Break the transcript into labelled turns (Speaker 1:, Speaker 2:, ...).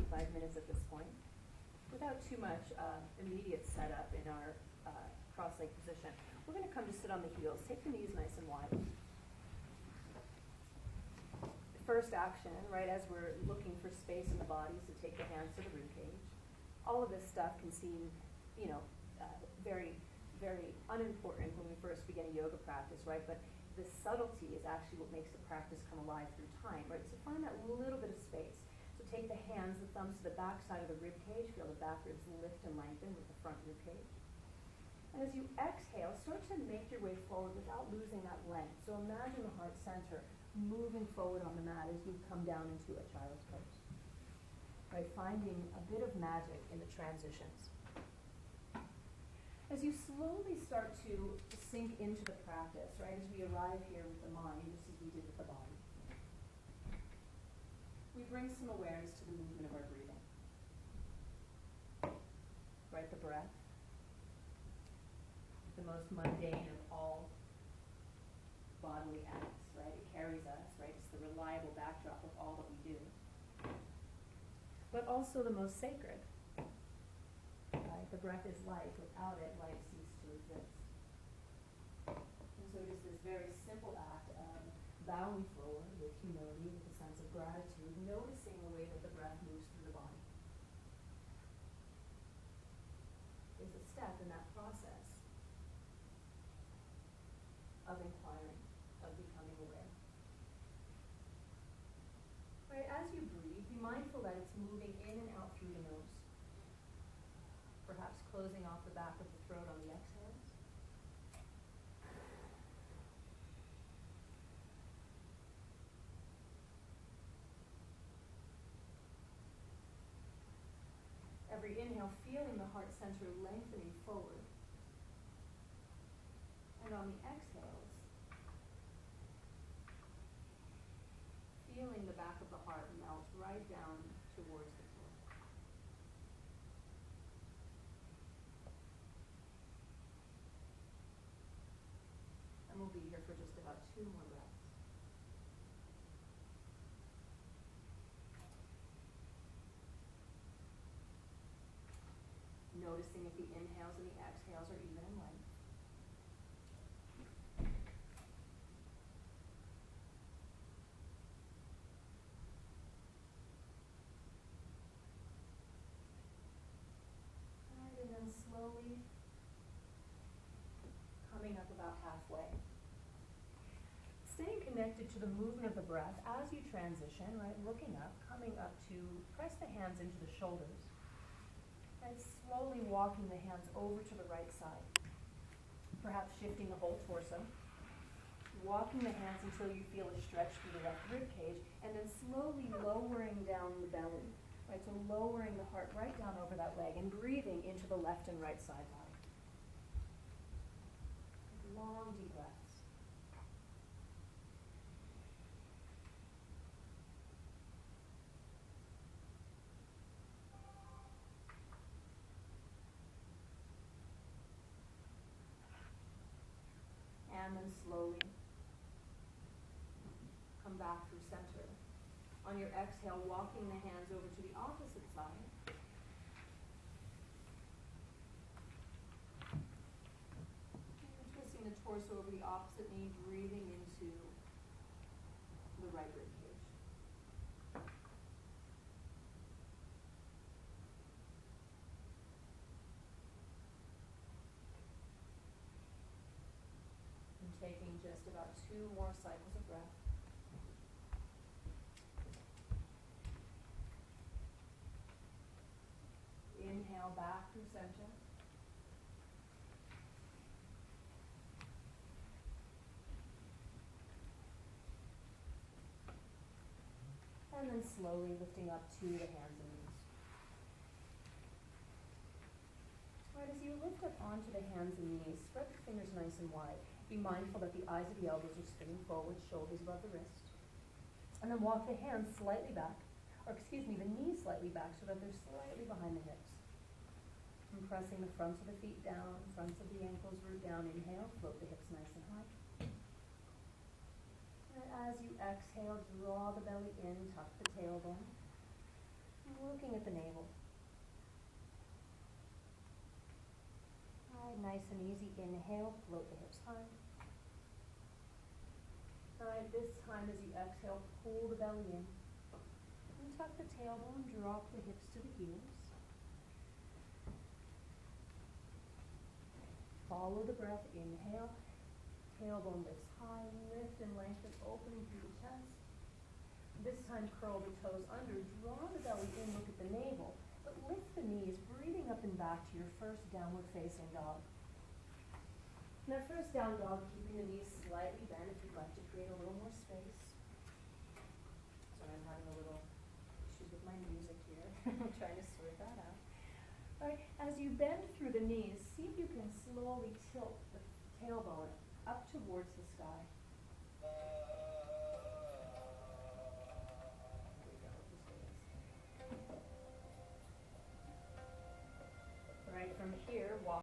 Speaker 1: 45 minutes at this point, without too much immediate setup in our cross-leg position. We're going to come to sit on the heels. Take the knees nice and wide. First action, right, as we're looking for space in the body, so take the hands to the rib cage. All of this stuff can seem, very, very unimportant when we first begin a yoga practice, right? But the subtlety is actually what makes the practice come alive through time, right? So find that little bit of space. So take the hands, the thumbs to the back side of the rib cage. Feel the back ribs lift and lengthen with the front rib cage. And as you exhale, start to make your way forward without losing that length. So imagine the heart center moving forward on the mat as you come down into a child's pose. Right, finding a bit of magic in the transitions. As you slowly start to sink into the practice, right, as we arrive here with the mind, just as we did with the body, we bring some awareness to the movement of our breathing. Right, the breath, the most mundane of all bodily acts. Right? It carries us, right? It's the reliable backdrop of all that we do. But also the most sacred. Right? The breath is life. Without it, life ceases to exist. And so it is this very simple act of bowing forward with humility, with a sense of gratitude, noticing the way that the breath moves through the body. There's a step in that process of inquiring, of becoming aware. Right, as you breathe, be mindful that it's moving in and out through the nose. Perhaps closing off the back of the throat on the exhales. Every inhale, feeling the heart center lengthening forward. And on the exhales, feeling the back of the heart melt right down towards the floor. And we'll be here for just about 2 more breaths. Noticing if the inhales and the exhales are even in length. And then slowly coming up about halfway. Staying connected to the movement of the breath as you transition, right? Looking up, coming up to press the hands into the shoulders. And slowly walking the hands over to the right side. Perhaps shifting the whole torso. Walking the hands until you feel a stretch through the left rib cage, and then slowly lowering down the belly. Right, so lowering the heart right down over that leg and breathing into the left and right side body. Long, deep breaths. And then slowly come back through center. On your exhale, walking the hands over to the opposite side. And twisting the torso over the opposite knee, breathing into the right rib cage. And taking just about 2 more cycles of breath. Inhale back through center. And then slowly lifting up to the hands and knees. All right, as you lift up onto the hands and knees, spread the fingers nice and wide. Be mindful that the eyes of the elbows are spinning forward, shoulders above the wrist. And then walk the hands slightly back, the knees slightly back so that they're slightly behind the hips. And pressing the fronts of the feet down, fronts of the ankles root down. Inhale, float the hips nice and high. And as you exhale, draw the belly in, tuck the tailbone. And we'll looking at the navel. Alright, nice and easy. Inhale, float the hips high. Alright, this time as you exhale, pull the belly in. And tuck the tailbone, drop the hips to the heels. Follow the breath, inhale. Tailbone lifts high, lift and lengthen, opening through the chest. This time curl the toes under, draw the belly in, look at the navel, but lift the knees, breathing up and back to your first downward facing dog. Now first down dog, keeping the knees slightly bent if you'd like to create a little more space. Sorry, I'm having a little issues with my music here. I'm trying to sort that out. Alright, as you bend through the knees, see if you can slowly tilt the tailbone up towards the sky. Right, from here, walk